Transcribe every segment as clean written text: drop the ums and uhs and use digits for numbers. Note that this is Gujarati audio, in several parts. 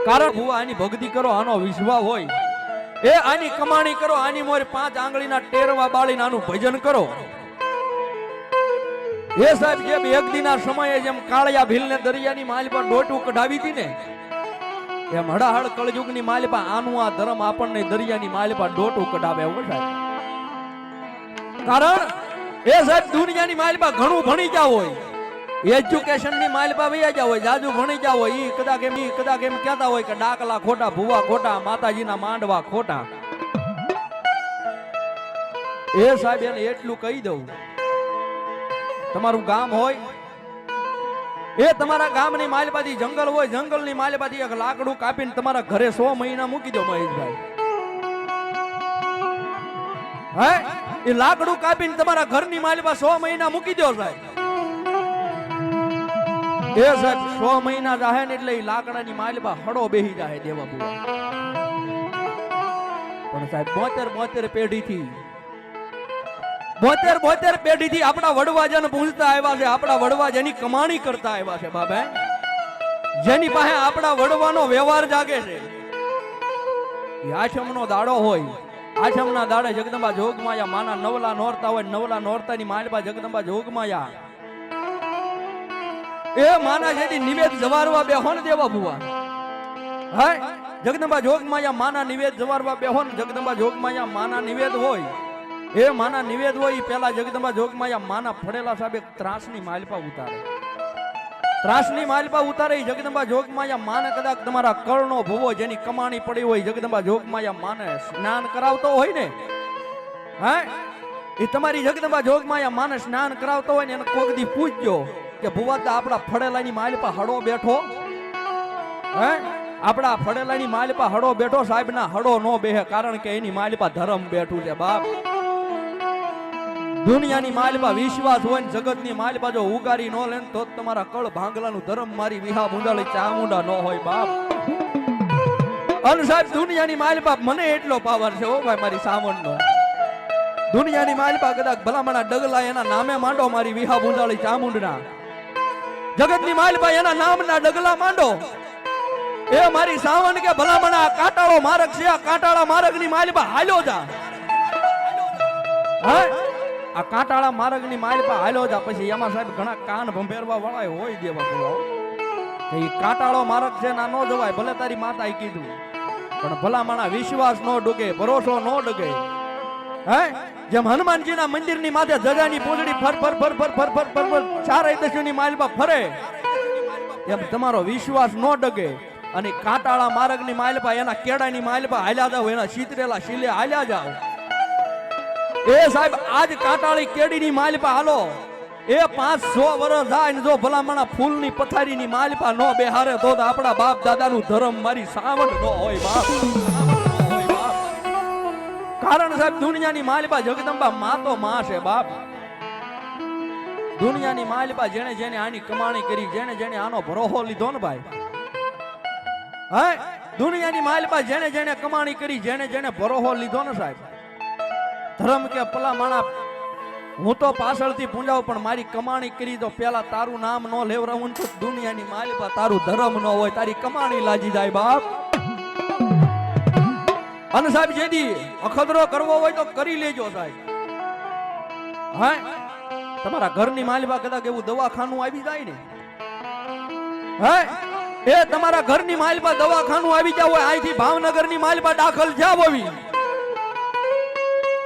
કારણ ભુવા આની ભક્તિ કરો, આનો વિશ્વાસ હોય, એ આની કમાણી કરો, આની મોર 5 આંગળીના ટેરવા બાળીને આનું ભજન કરો. એ સાહેબ જેમ એક દિના સમયે જેમ કાળિયા ભીલને દરિયાની માલ પર ડોટું કઢાવી હતી ને, એમ હડાહડ કળયુગની માલ પર આનું આ ધર્મ આપણને દરિયાની માલ પર ડોટું કઢાવે હો સાહેબ. કારણ એ સાહેબ દુનિયાની માલ પર ઘણું ભણી જાવ હોય, એજ્યુકેશન ની માલ પર વયા જાવ હોય, જાજુ ભણી જાવ હોય, ઈ કદાચ એમ કહેતા હોય કે ડાકલા ખોટા, ભુવા ખોટા, માતાજીના માંડવા ખોટા. એ સાહેબ એને એટલું કહી દઉં, તમારું ગામ હોય, એ તમારા ગામની માલપાથી જંગલ હોય, જંગલની માલપાથી એક લાકડું કાપીને તમારા ઘરે 100 મહિના મૂકી દો મહેશભાઈ. હે એ લાકડું કાપીને તમારા ઘરની માલપા 100 મહિના મૂકી દો સાહેબ. એ સાહેબ 100 મહિના જાહે ને એટલે એ લાકડાની માલપા હડો બેહી જાહે દેવા બુવા. પણ સાહેબ 72 પેઢીથી 72 પેઢીથી આપણા વડવાજન પૂંજતા આવ્યા છે, આપણા વડવા જેની કમાણી કરતા આવ્યા છે બાબા, જેની પાસે આપણા વડવાનો વ્યવહાર જાગે છે. આશ્રમનો દાડો હોય, આશ્રમના દાડે જગદંબા જોગમાયા માના નવલા નોરતા હોય, નવલા નોરતાની માલપા જગદંબા જોગમાયા એ માના જેથી નિવેદ જવારવા બેહો ને દેવા ભુવા. હા જગદંબા જોગમાયા માના નિવેદ જવારવા બેહો ને, જગદંબા જોગમાયા માના નિવેદ હોય, એ માના નિવેદ હોય પેલા જગદંબા જોગમાયા માના ફળેલા સાહેબ એક ત્રાસની માલપા ઉતારે, ત્રાસની માલપા ઉતારે. જગદંબા જોગમાયા માને કદાચ તમારા કરણો ભુવો જેની કમાણી પડી હોય, જગદંબા જોગમાયા માને સ્નાન કરાવતો હોય ને, હે એ તમારી જગદંબા જોગમાયા માને સ્નાન કરાવતો હોય ને એને કોક દી પૂછજો કે ભુવા આપણા ફળેલાની માલપા હડો બેઠો, હે આપણા ફળેલાની માલપા હડો બેઠો. સાહેબ ના હડો નો બેહે, કારણ કે એની માલપા ધર્મ બેઠું છે બાપ. દુનિયાની માલપા વિશ્વાસ હોય ને જગતની માલપા જો ઉગારી નો લે તો તમારા કળ ભાંગલાનું ધર્મ મારી વિહા મુંડાળી ચામુંડા નો હોય બાપ. અને સાહેબ દુનિયાની માલપા મને એટલો પાવર છે ઓ ભાઈ મારી સાવણનો, દુનિયાની માલપા કદાચ ભલામણા ડગલા એના નામે માંડો મારી વિહા મુંડાળી ચામુંડના, જગતની માલપા એના નામના ડગલા માંડો, એ મારી સાવણ કે ભલામણા કાંટાળો માર્ગ છે, આ કાંટાળા માર્ગની માલપા હાલ્યો જા. હા આ કાંટાળા માર્ગની માલપા હાલ્યો જા. પછી એમાં સાહેબ ઘણા કાન ભંભેરવા વાળા હોય દેવા પૂરો, એ કાંટાળો માર્ગ છે ના નો જવાય, ભલે તારી માતાએ કીધું, પણ ભલામણા વિશ્વાસ નો ડૂગે, ભરોસો નો ડગે. હે જેમ હનુમાનજીના મંદિરની માથે જગાની પૂંછડી ફર ફર ફર ફર ફર ફર ફર ફર ચારે દશની માલપા ફરે, એમ તમારો વિશ્વાસ નો ડગે. અને કાંટાળા માર્ગની માલપા એના કેળાની માલપા હાલ્યા જાવ, એના શીતરેલા શીલે હાલ્યા જાવ. એ સાહેબ આજ કાંટાળી કેડીની માલપા હાલો, એ 500 વર્ષ જાય ને જો ભલામણા ફૂલની પથારીની માલપા નો બેહારે તો આપણા બાપ દાદાનું ધર્મ મારી સાવણ નો હોય બાપ. કારણ સાહેબ દુનિયાની માલપા જગદંબા માં તો માં છે બાપ. દુનિયાની માલપા જેને જેને આની કમાણી કરી, જેને જેને આનો ભરોહો લીધો ને ભાઈ, હે દુનિયાની માલપા જેને જેને કમાણી કરી, જેને જેને ભરોહો લીધો ને સાહેબ, ધર્મ કે પલા માણા હું તો પાછળથી પૂંજાવ પણ મારી કમાણી કરી તો પેલા તારું નામ નો લેવરાવું તો દુનિયાની માલપા તારું ધર્મ નો હોય, તારી કમાણી લાજી જાય બાપ. અને સાહેબ જેદી અખતરો કરવો હોય તો કરી લેજો સાહેબ. હા તમારા ઘરની માલપા કદાચ એવું દવાખાનું આવી જાય ને, હે એ તમારા ઘરની માલપા દવાખાનું આવી જાવ હોય, અહીંથી ભાવનગરની માલપા દાખલ જાવ આવી,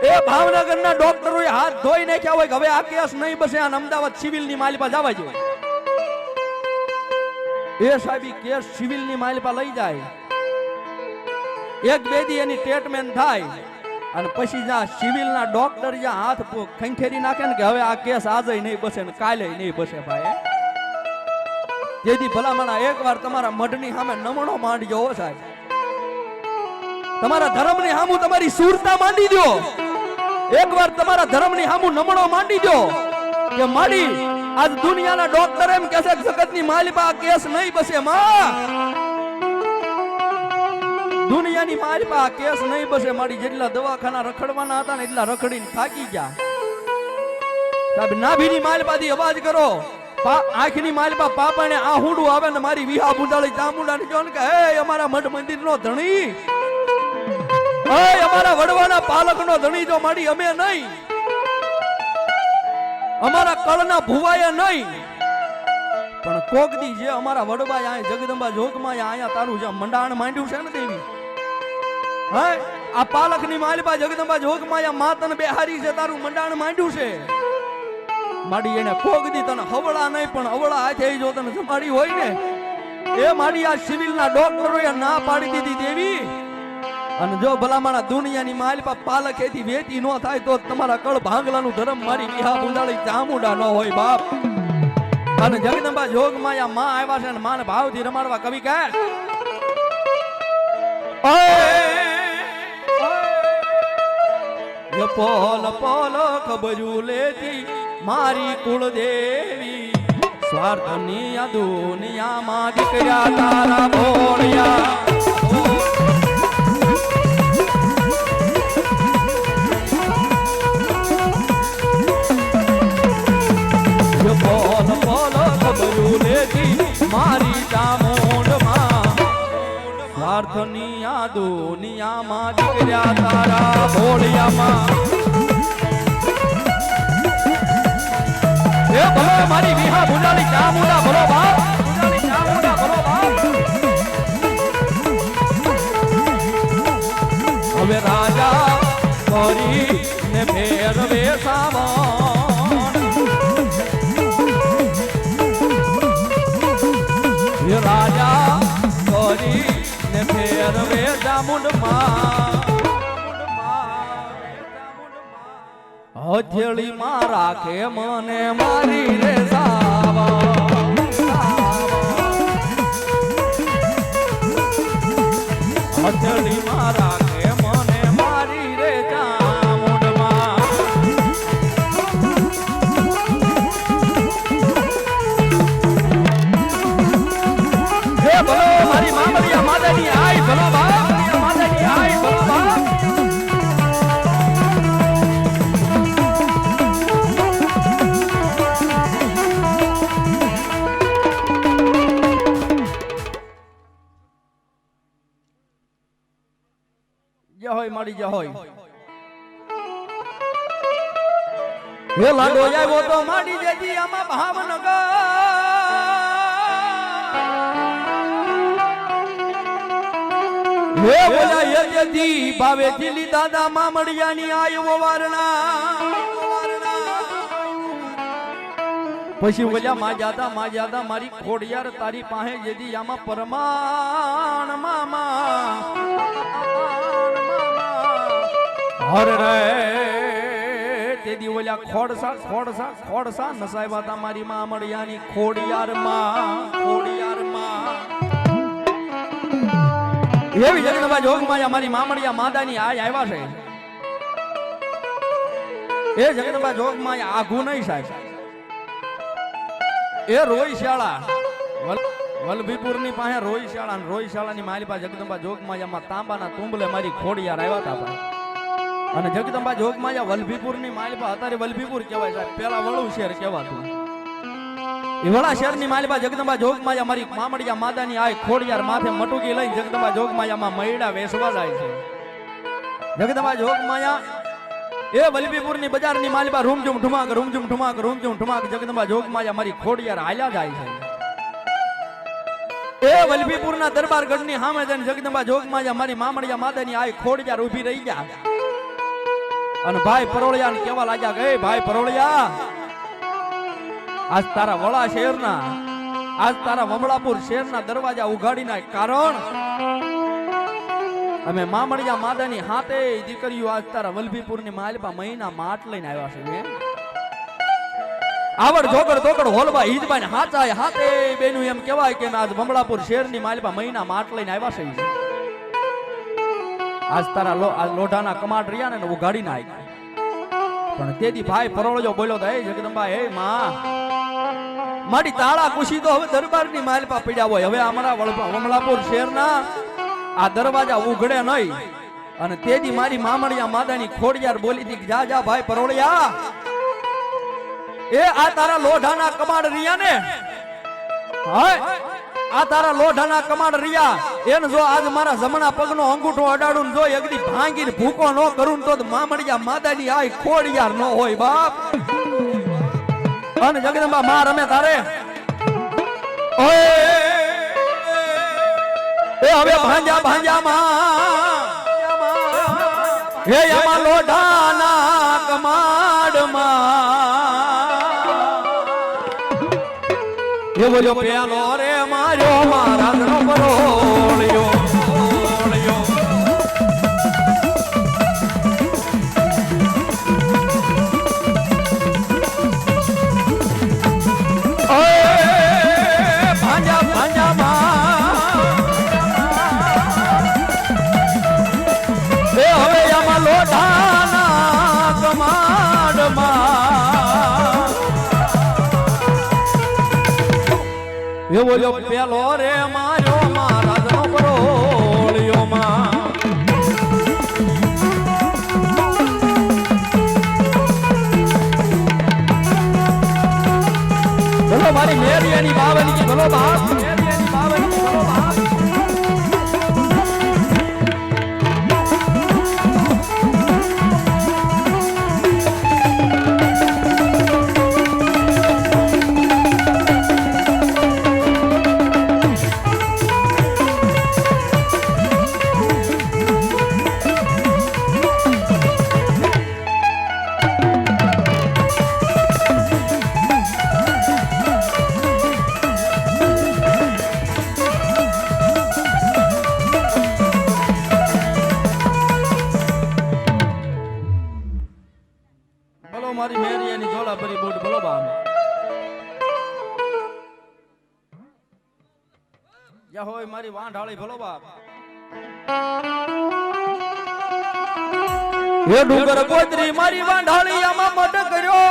એ ભાવનગરના ડોક્ટરોએ હાથ ધોઈ નાખ્યા હોય કે હવે આ કેસ નહીં બસે, આ અમદાવાદ સિવિલની માલપા જવા જોઈએ. એ સાહેબ કેસ સિવિલની માલપા લઈ જાય, એક બે દી એની ટ્રીટમેન્ટ થાય, અને પછી જ્યાં સિવિલના ડોક્ટર જ્યાં હાથ ખંખેરી નાખે ને કે હવે આ કેસ આજે નહીં બસે ને કાલે નહીં બસે ભાઈ. જેથી ભલામણા એકવાર તમારા મઢની સામે નમણો માંડજો હો સાહેબ, તમારા ધર્મની સામું તમારી સુરતા માંડી દો. એકવાર તમારા ધર્મની સામું નમણો માંડી દો કે માડી આજ દુનિયાના ડોક્ટર એમ કહે છે જગતની માલપા આ કેસ નહીં બસે માં, દુનિયાની માલપા આ કેસ નહીં બસે માડી. જેટલા દવાખાના રખડવાના હતા ને એટલા રખડીને થાકી ગયા સાહેબ. નાભીની માલપાથી અવાજ કરો આંખની માલપા પાપાને આ હુંડું આવે ને મારી વિહા બુંડાળી ચામુંડા ને કહો કે હે અમારા મઠ મંદિર નો ધણી, હે અમારા વડવાના પાલક નો ધણી જો માડી અમે નહીં, અમારા કળના ભુવાએ નહીં, પણ કોકદી જે અમારા વડવાએ આ જગદંબા જોગમાં આયા તારું જે મંડાણ માંડ્યું છે ને દેવી, હે આ પાલકની માલપા જગદંબા જોગમાં આ માતન બેહારી છે તારું મંડાણ માંડ્યું છે માડી એને કોગદી તને હવળા નહીં પણ અવળા હાથે જો તને જમાડી હોય ને એ માડી આ સિવિલના ડોક્ટરોએ ના પાડી દીધી દેવી. અને જો ભલામાણા દુનિયાની માલપા પાલક એથી વેતી ન થાય તો તમારા કળ ભાંગલાનું ધર્મ મારી વિહા બુંદાળી ચામુંડા ન હોય બાપ. અને જગદંબા જોગમાં આ માં આવ્યા છે ને માને ભાવથી રમાડવા કવિ કહે પોલ પોલ ખબરું લેતી મારી કુળદેવી, સ્વાર્થની આ દુનિયામાં દીકરા તારા ભોળિયા. પોલ પોલ ખબરું લેતી મારી ચામુંડમાં, સ્વાર્થની આ દુનિયામાં દીકરા તારા ભોળિયામાં. એ ભલો મારી વિહા બુંડાળી ચામુંડા ભલો બાપ, બુંડાળી ચામુંડા ભલો બાપ. હવે રાજા કરી ને ફેરવે સાવણ, એ રાજા કરી ને ફેરવે ચામુંડમાં, હથેળી માં રાખે મને મારી રે સાવા, હથેળી માં રાખે મને મારી રે ચામુંડમાં. હે ભલો મારી મામડિયા માતાની આઈ ભલો બાપ, માતાની આઈ ભલો બાપ. જય હોય મારી જય હોય. હે લાડો આવ્યો તો માડી દેજી આમાં ભાવનગર, હે બોલા એ દેજી ભાવે જીલી દાદા મામડિયાની આયો વારણા. પછી બોલ્યા માં જાદા મારી ખોડિયાર તારી પાસે જેદી આમાં પરમાણ મામા હર રે તેદી ઓલ્યા ખોડસા નસાયવા તમારી માં મળ્યાની ખોડિયાર માં. એવી જગદંબા જોગમાં મારી મામડિયા માદાની આય આવ્યા છે. એ જગદંબા જોગમાં આઘુ નહીં સાહેબ, એ રોઈશાળા વલભીપુર ની પાસે રોઈશાળા ની મારી પાસે જગદંબા જોગમાં તાંબાના તુંબલે મારી ખોડિયાર આવ્યા હતા. અને જગદંબા જોગમાં વલભીપુર ની માલિપા અત્યારે વલભીપુર કહેવાય સાહેબ, પેલા વળુ શહેર કહેવાતું. એ વડા શહેર ની માલિપા જગદંબા જોગમાં મારી મામડિયા માદાની આય ખોડિયાર માથે મટુકી લઈને જગદંબા જોગમાં મૈડા વેસવા જાય છે. જગદંબા જોગમાં એ વલભીપુર ની બજાર ની માલિપા રૂમઝુમ ઠુમાક જગદંબા જોગમાં મારી ખોડિયાર હાલ્યા જાય છે. એ વલભીપુર ના દરબારગઢ ની સામે જઈને જગદંબા જોગમાં મારી મામડિયા માદાની આય ખોડિયાર ઊભી રહી ગયા. અને ભાઈ પરોળિયા ને કેવા લાગ્યા કે ભાઈ પરોળિયા, આજ તારા વડા શહેરના, આજ તારા વમળાપુર શહેરના દરવાજા ઉઘાડીના કારણ અમે મામડિયા માદાની હાથે દીકરીઓ આજ તારા વલભીપુરની માલપા મહિના માટ લઈને આવ્યા છે. આવડ જોગડ હોલબા હિજબાઈ હાથે હાથે બેનું એમ કહેવાય કે આજ વમળાપુર શહેરની માલપા મહિના માટ લઈને આવ્યા છે. આજ તારા લોઢાના કમાડ રહ્યા ને ઉઘાડી નાખ. પણ તેથી ભાઈ પરોળજો બોલ્યો તો હે જગદંબા હે માં મારી તાળા કુશી તો હવે દરબારની માલપા પડ્યા હોય, હવે અમારા વમળાપુર શહેરના આ દરવાજા ઉઘડે નહીં. અને તેથી મારી મામડિયા માદાની ખોડિયાર બોલી હતી જા ભાઈ પરોળિયા, એ આ તારા લોઢાના કમાડ રિયા ને હાય આ તારા લોઢાના કમાડ રિયા એને જો આજ મારા જમણા પગનો અંગૂઠો અડાડું જો એકદી ભાંગીને ભૂકો ન કરું તો મામડિયા માદાની આય ખોડિયાર ન હોય બાપ અને જગદંબા માં રમે તારે ઓય એ હવે ભાંજા ભાંજા માં હે આમાં લોઢાના કમાડ માં એ બોલ્યો પેલો રે માર્યો મારા નો બરોળ્યો એ બોલ્યો પેલો રે માર્યો મારા નો બરોળ્યો માં બોલો મારી મેરી એની બાવની કી બોલો બાપ મેરી એની બાવની કી બોલો બાપ મારી મેરી એની ઝોલા ભરી બોટ બોલો બામ યા હોય મારી વાંઢાળી ભલો બાપ એ ડુંગર ગોત્રી મારી વાંઢાળી આમાં મઢ કર્યો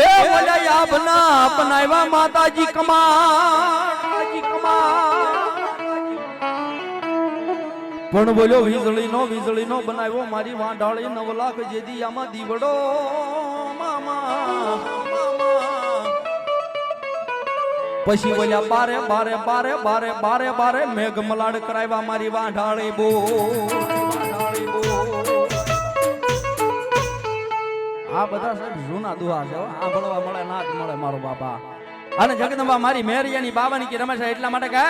એ બોલ્યા યાબના અપનાવ્યા માતાજી કમાજી પણ બોલ્યો વીજળી નો બનાવ્યો મારી વાંઢાળી 9 લાખ જેદી આમાં દીવડો મામા પછી બોલ્યા બારે બારે બારે બારે બારે બારે મેઘ મલાડ કરાવ્યા મારી વાંઢાળી બો આ બધા સાહેબ જૂના દુહા છે આંભળવા મળે ના જ મળે મારો બાપા અને જગદંબા મારી મેરિયાની બાવાની કે રમેશ એટલા માટે કહે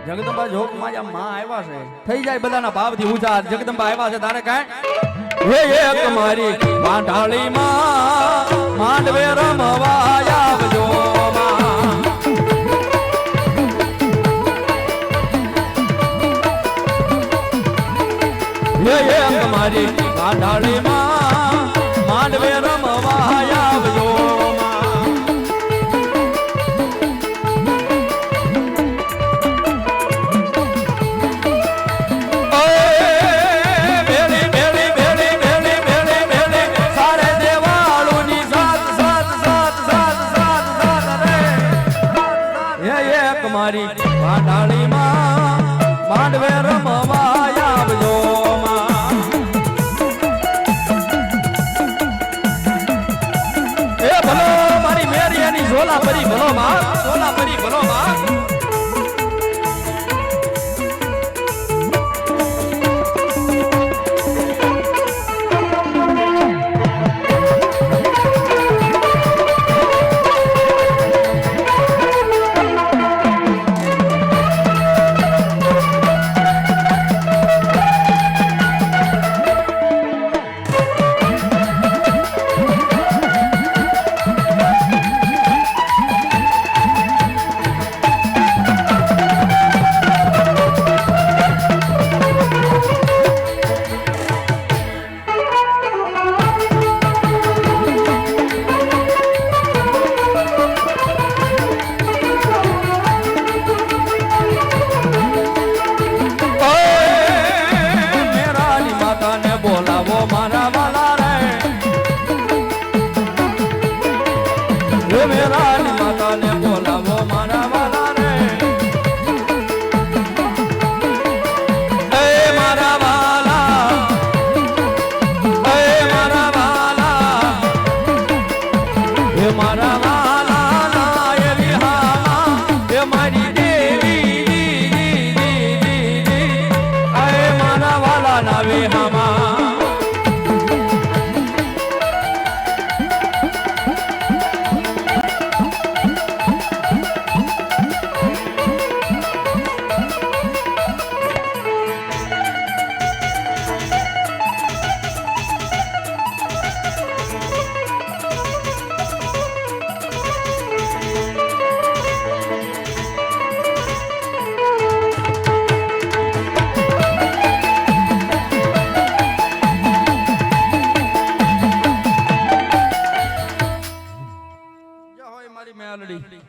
જગદંબા જોક માં આવ્યા છે થઈ જાય બધાના ભાવથી ઊંચા જગદંબા આવ્યા છે તારે કાંઈ હે એક મારી વાંઢાળી માં માંડવે રમવા આવજો માં હે એક મારી વાંઢાળી માં માંડવે રમવા આવજો મારી વાંઢાળી માં માંડવે રમવા આવજો માં એ ભલો મારી મેરી એની ઝોલા ભરી ભલો માં ઝોલા ભરી ભલો માં મેલડી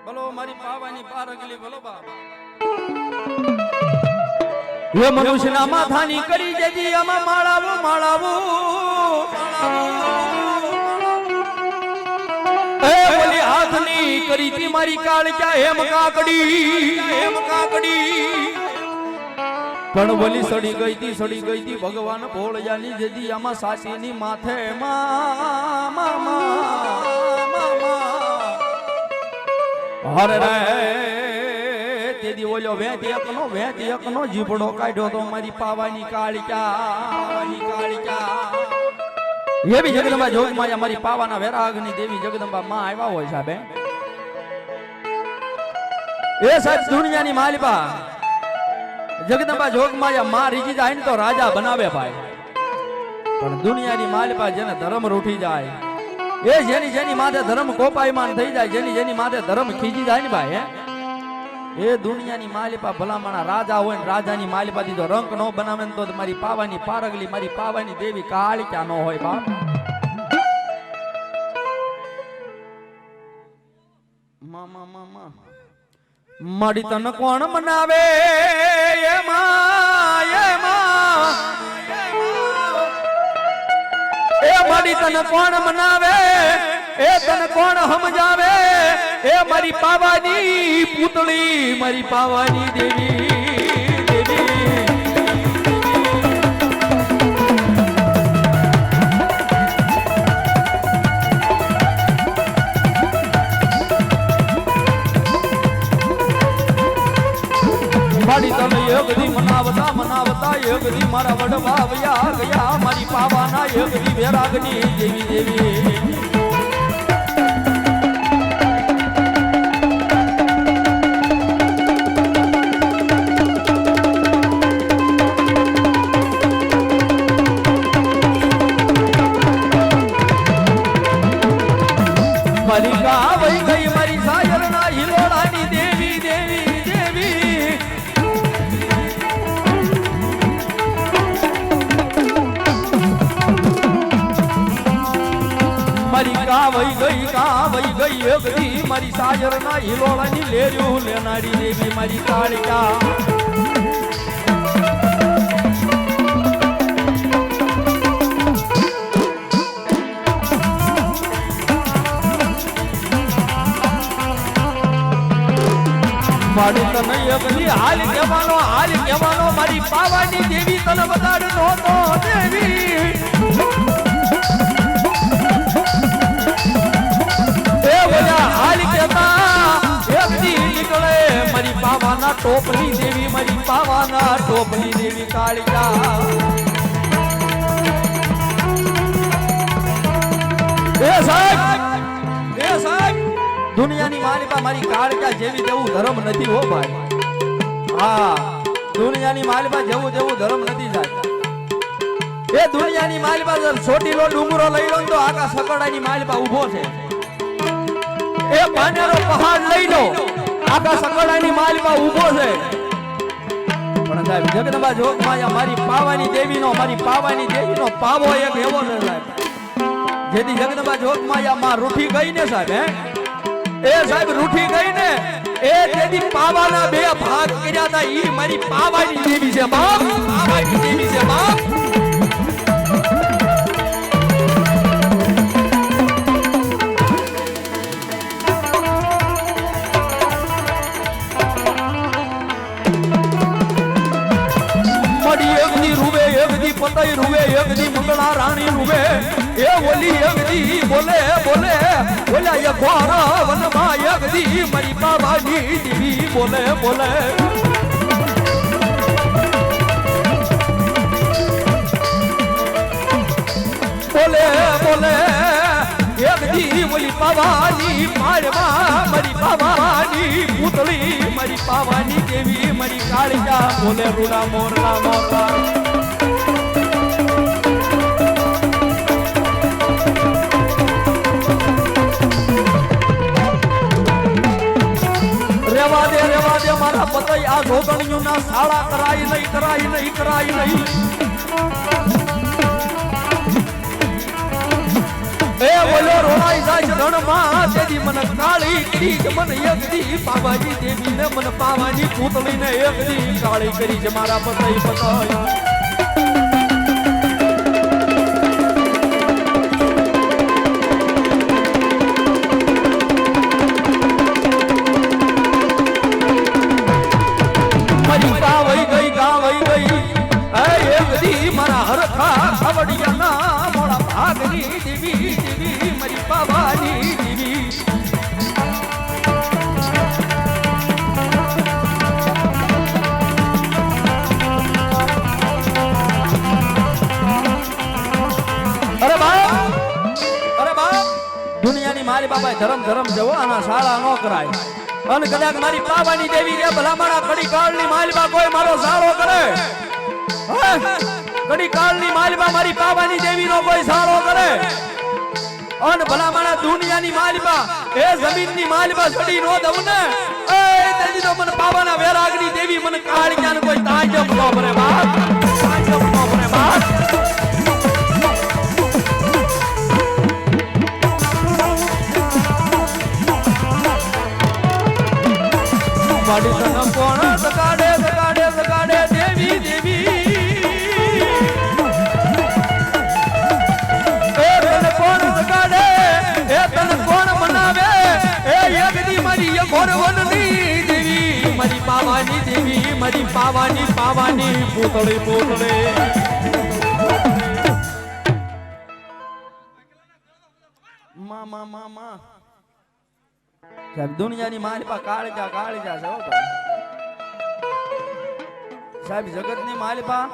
બોલો મારી પાવાની પારગલી બોલો બાબા એ મનુષ્યના માથાની કરી જેથી આમાં માળાવો એ બોલી હાથની કરી તી મારી કાળજા હેમ કાકડી પણ બોલી સડી ગઈ તી ભગવાન ભોળિયાની જેથી આમાં સાસીની માથે હરે રે તેદી ઓલો વેત એકનો જીભડો કાઢ્યો તો મારી પાવાની કાળિકા એવી જગદંબા જોગમાં અમારી પાવાના વેરાગની દેવી જગદંબા માં આવ્યા હોય સાહેબ એ સાહેબ દુનિયાની માલિપા જગદંબા જોગમાં માં રીજી જાય ને તો રાજા બનાવે ભાઈ પણ દુનિયાની માલિપા જેને ધર્મ રૂઠી જાય એ જેની માથે ધર્મ કોપાયમાન થઈ જાય જેની માથે ધર્મ ખીજી જાય ને ભાઈ એ દુનિયાની માલિપા ભલામણા રાજા હોય ને રાજાની માલિપા દીધો રંક નો બનાવે તો મારી પાવાની પારગલી મારી પાવાની દેવી કાળિકા નો હોય બાપ મામા મારી તન કોણ મનાવે એ મારી તન કોણ મનાવે એ તન કોણ સમજાવે એ મારી પાવાની પૂતળી મારી પાવાની દેવી મારી તને યોગદી મનાવતા યોગદી મારા વડવા આવ્યા ગયા મારી પાવાના યોગદી વેરાગની દેવી મારી ગાવઈ ગઈ મારી સાયરના હિલોડાની દેવી મારી ગાવઈ ગઈ યોગદી મારી સાયરના હિલોડાની લેર્યું લેનારી દેવી મારી કાળિકા મારી તને યોગદી હાલ કહેવાનો મારી પાવાની દેવી તને બગાડ નહોતો દેવી એ બોલ્યા હાલ કહેતા યોગદી નીકળે મારી પાવાના ટોપલી દેવી મારી પાવાના ટોપલી દેવી કાળિકા એ સાહેબ દુનિયાની માલિકા મારી કાળિકા જેવી જેવું ધર્મ નથી હો ભાઈ હા દુનિયાની માલિકા જેવું ધર્મ નથી સાહેબ એ દુનિયાની માલિકા છોટીલો ડુંગરો લઈ લો તો આખા સકડાની માલિકા ઊભો છે એ પાનેરો પહાડ લઈ લો આખા સકડાની માલિકા ઊભો છે પણ સાહેબ જગદંબા જોગમાં મારી પાવાની દેવીનો પાવો એક એવો છે સાહેબ જેથી જગદંબા જોગમાં માં રૂઠી ગઈ ને સાહેબ એ સાહેબ રૂઠી ગઈ ને એ તેદી પાવાના બે ભાગ કર્યા હતા ઈ મારી પાવાની દેવી છે બાપ પતઈ રૂવે એકદી મંગળા રાણી રૂવે એ ઓલી એકદી બોલે ઓલા યખવાર વનમાં એકદી મારી પાવાની દેવી બોલે એકદી ઓલી પાવાની મારવા મારી પાવાની પૂતળી મારી પાવાની દેવી મારી કાળિકા બોલે રૂડા મોરલા રેવા દે મારા પતઈ આ જોગણિયું ના સાળા કરાય નહીં રણમાં તેદી મને કાળી કરી જ મને એકદી પાવાની દેવી ને મને પાવાની પૂતળી ને એકદી કાળી કરી જ મારા પતઈ પતઈ ખવડિયાના મોડા ભાગની દેવી દેવી મારી પાવાની દેવી અરે બાપ દુનિયાની મારી બાપાએ ધરમ જવો આના શાળા ન કરાય અને કદાચ મારી પાવાની દેવી કે ભલામણા કડી કાળની માલબા કોઈ મારો સાળો કરે કડી કાળની માલબા મારી પાવાની દેવી નો કોઈ સાળો કરે અન ભલામણા દુનિયાની માલબા એ જમીનની માલબા છડી નો દઉં ને એ તેજી તો મને પાવાના વેરાગની દેવી મને કાળ જ્ઞાન કોઈ તાજબ નો ભરે બાપ તાજબ નો ભરે બાપ માડી તન કોણ સગાડે સગાડે સગાડે દેવી દેવી મારી પાવાની દેવી મારી પાવાની પાવાની પૂતળી પૂતળી મામા મામા સાહેબ દુનિયાની માલિપા કાળજા છે સાહેબ જગતની માલિપા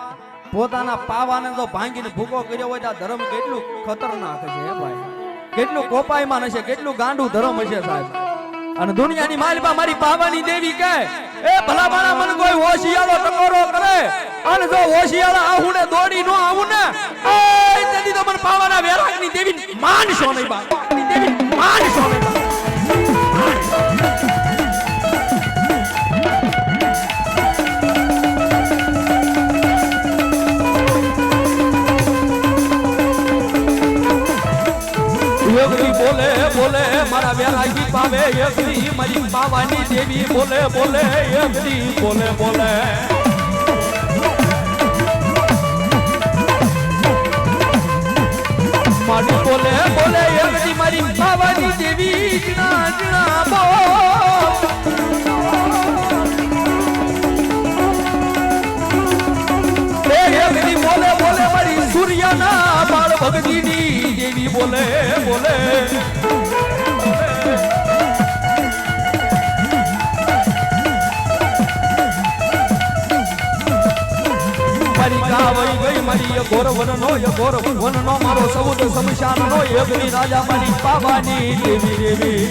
પોતાના પાવાને તો ભાંગીને ભૂકો કર્યો હોય તો ધર્મ કેટલું ખતરનાક છે ભાઈ કેટલું કોપાયમાન હશે કેટલું ગાંડું ધર્મ હશે સાહેબ અને દુનિયાની માલિપા મારી પાવાની દેવી કહે એ ભલા માણા મને કોઈ હોશિયાળો ટકોરો કરે અને જો હોશિયાળો આહુને દોડી નો આવું ને એ તેથી તો મને પાવાના વેરાગની દેવી માનશો નહીં બા દેવી માનશો નહીં બોલે બોલે મારા વેરાગી પાવે એકલી મારી પાવાની દેવી બોલે બોલે એકલી બોલે બોલે મારી બોલે બોલે એકલી મારી પાવાની દેવી જીણા જીણા એકલી બોલે બોલે મારી સૂર્યના બાળ ભગતીની દેવી બોલે બોલે મારી ગાવઈ ગઈ મારી ગોર વન નો મારો સૌદ સમશાન નો એકલી રાજા મારી પાવાની દેવી દેવી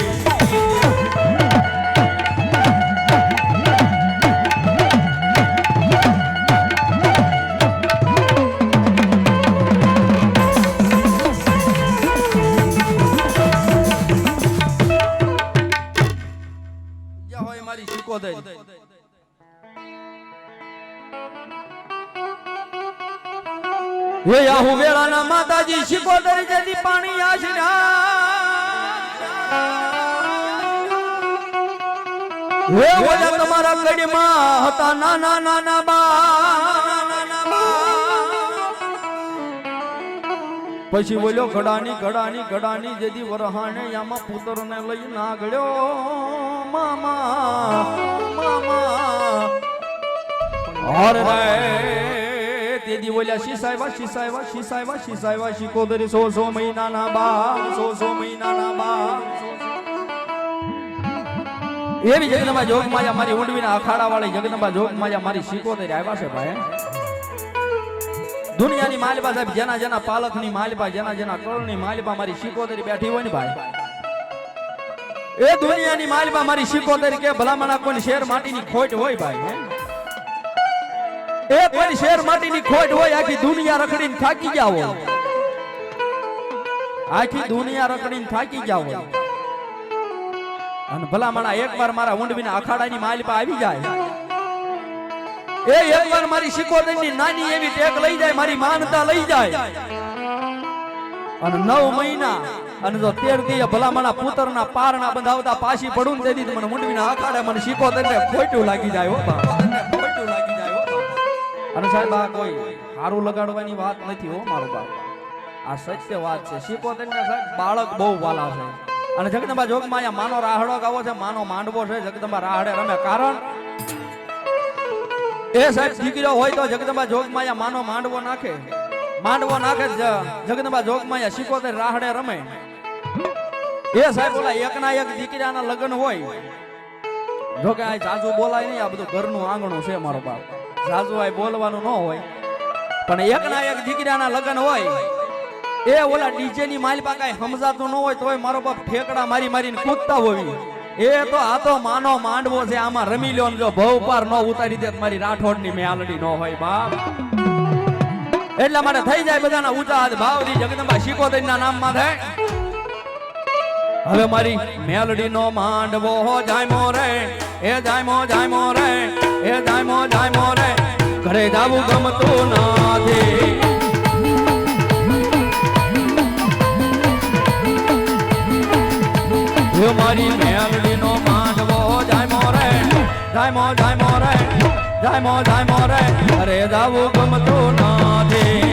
હે આહુ વેળાના માતાજી શિકોતરી જેથી પાણી આશના હે ઓલા તમારા કડીમાં હતા નાના નાના બા પછી બોલ્યો ઘડાની જેથી વરહાણે યામાં પુત્રને લઈ ના ગળ્યો મામા હર રે તેદી બોલ્યા શીસાયવા શિકોતરી 100 મહિનાના બા 100 મહિનાના બા એવી જગદંબા જોગમાયા મારી ઊંડવીના અખાડા વાળી જગદંબા જોગમાયા મારી શિકોતરી આવ્યા છે ભાઈ દુનિયાની માલિબા સાહેબ જેના પાલખની માલિબા જેના કળની માલિબા મારી શિકોતરી બેઠી હોય ને ભાઈ એ દુનિયાની માલિબા મારી શિકોતરી કે ભલામણા કોઈ શેર માટીની ખોટ હોય ભાઈ એ કોઈ શેર માટીની ખોટ હોય આખી દુનિયા રખડીને થાકી જાવ આખી દુનિયા રખડીને થાકી જાવ અને ભલામણા એકવાર મારા ઊંડવીના અખાડાની માલિપા આવી જાય એ એકવાર મારી શિકોતરીની નાની એવી ટેક લઈ જાય મારી માનતા લઈ જાય અને 9 મહિના અને જો 13 દી ભલામણા પુત્રના પારણા બંધાવતા પાછી પડું ને તેથી મને મુંડવીના આખાડે મને શીખો તેને ખોટું લાગી જાય હો બા, ખોટું લાગી જાય હો બા. અને સાહેબ આ કોઈ હારું લગાડવાની વાત નથી હો મારો બાપ, આ સત્ય વાત છે. શીખો તેને સાહેબ બાળક બહુ વાલા છે. અને જગદંબા જોગમાં અહીંયા માનો રાહડો ગાવો છે, માનો માંડવો છે, જગદંબા રાહડે રમે. કારણ એ સાહેબ દીકરો હોય તો જગદંબા જોગમાં અહીંયા માનો માંડવો નાખે, માંડવો નાખે જગદંબા જોગમાં અહીંયા શીખોતેર રાહડે રમે. એ સાહેબ ઓલા એકના એક દીકરાના લગ્ન હોય, જો કે આ જાજુ બોલાય નહીં, આ બધું ઘરનું આંગણું છે મારો બાપ, જાજુ આ બોલવાનું ન હોય. પણ એકના એક દીકરાના લગ્ન હોય, એ ઓલા ડીજે ની માલપા કાંઈ સમજાતું ન હોય તોય મારો બાપ ઠેકડા મારી મારીને કૂદતા હોય. એ તો આ તો માનો માંડવો છે, આમાં રમી લ્યો. જો ભવ પાર ન ઉતારી દે મારી રાઠોડની મેલડી ન હોય બાપ. એટલા માટે થઈ જાય બધાના ઊંચા હાથ ભાવથી જગદંબા શીખોતેરના નામમાં થાય. હવે મારી મેલડી નો માંડવો જાયમો રે, એ જાયમો જાયમો રે, એ જાયમો જાયમો રે, ઘરે જાવું ગમતું નથી. મારી મેલડી નો માંડવો જાયમો રે, જાયમો જાયમો રે, જાયમો જાયમો રે, ઘરે જાવું ગમતું નથી.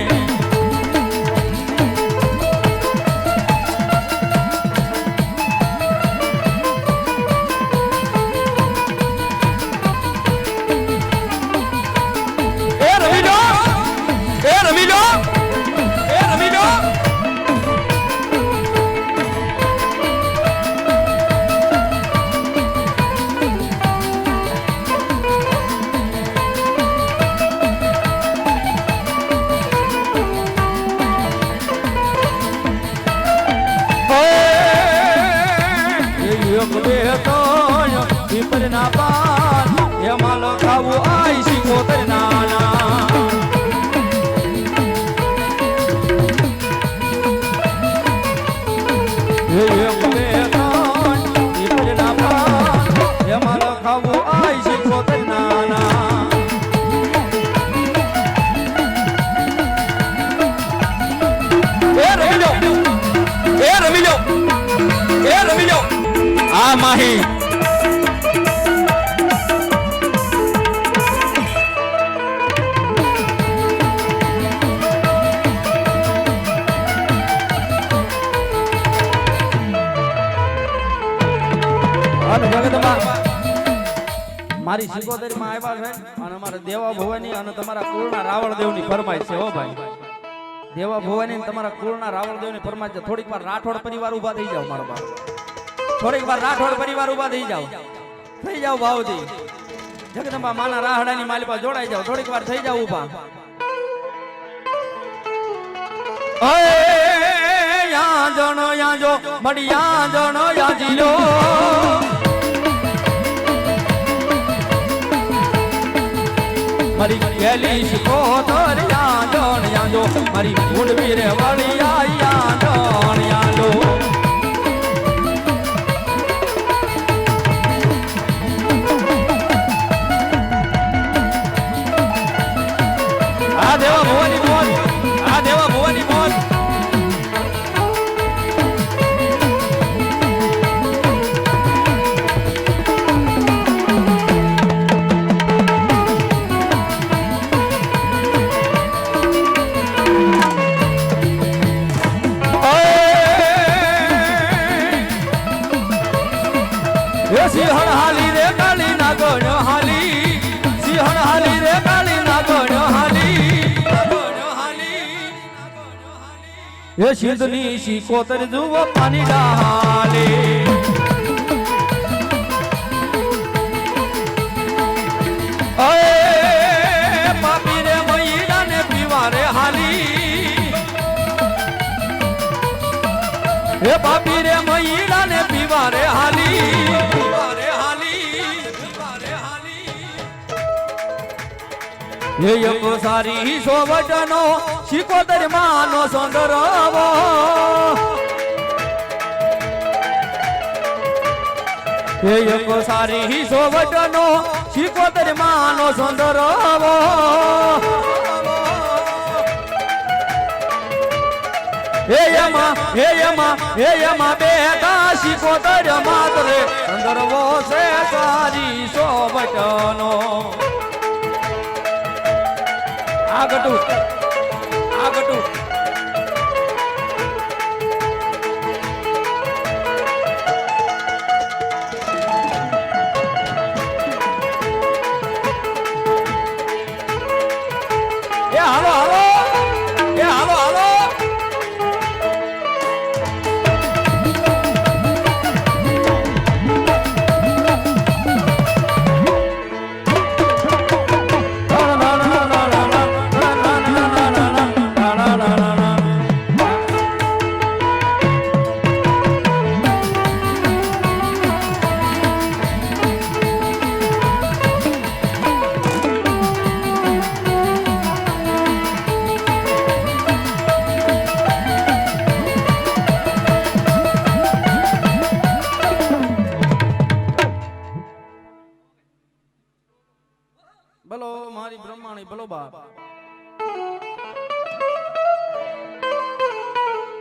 ના પાન એમાં લખાવું આઈ શીખોતેર નાના. એમાં લખાવું આઈ શીખોતેર નાના. એ રમી લો, એ રમી લો, એ રમી લો. આ માહી મારી શીખોતેરમાં આવ્યા છે અને અમારા દેવા ભવાની અને તમારા કુળના રાવળદેવની ફરમાઈશ છે હો ભાઈ. દેવા ભવાની તમારા કુળના રાવળદેવની ફરમાઈશ છે. થોડીક વાર રાઠોડ પરિવાર ઊભા થઈ જાવ મારો બાપ, થોડીક વાર રાઠોડ પરિવાર ઊભા થઈ જાવ ભાવથી. જગદંબા માના રાહડાની માલિપા જોડાઈ જાવ, થોડીક વાર થઈ જાવ ઊભા. યા જણો યા જો મડિયા જણો યા જીલો, મારી ગેલી શીખોતર યા જણ યા જો, મારી મુંડવી રે વળિયા યા જણ યા જો. આ દેવા ભવાની મોજ, આ દેવા ભવાની મોજ. સિંહણ હાલી રે કાળી નાગણ હાલી, સિંહણ હાલી રે કાળી નાગણ હાલી. એ સિંધની શીખોતર જુઓ પાણી ડાલે, પાપી રે મૈડા ને પીવા રે હાલી, એ પાપી રે મૈડા ને પીવા રે હાલી. એક સારી સોવટનો શીખોતર માનો સોંદરવો, એક સારી સોવટનો શીખોતર માનો સોંદરવો. હે યમા બેઠા શિકોતર માતરે સંદર્ભો છે સારી સોબટનો આગટું બોલો મારી બ્રહ્માણી બોલો બાપ